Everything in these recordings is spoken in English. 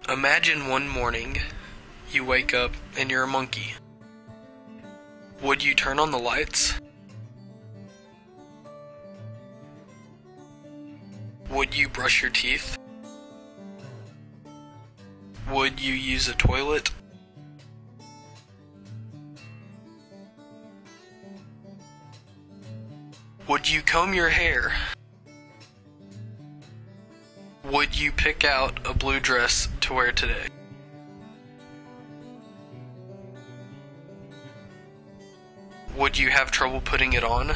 Imagine one morning you wake up and you're a monkey. Would you turn on the lights? Would you brush your teeth? Would you use a toilet? Would you comb your hair? Would you pick out a blue dress to wear today? Would you have trouble putting it on?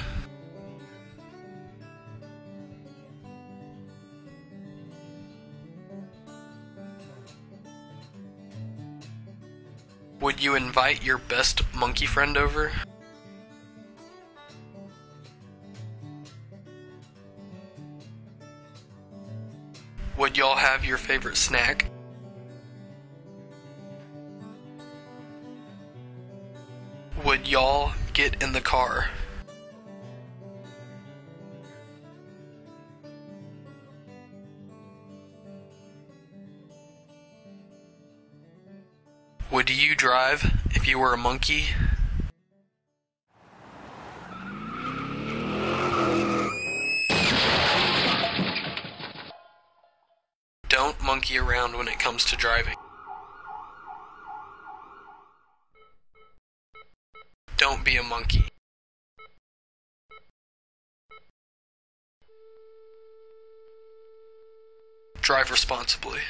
Would you invite your best monkey friend over? Would y'all have your favorite snack? Would y'all get in the car? Would you drive if you were a monkey? Don't monkey around when it comes to driving. Don't be a monkey. Drive responsibly.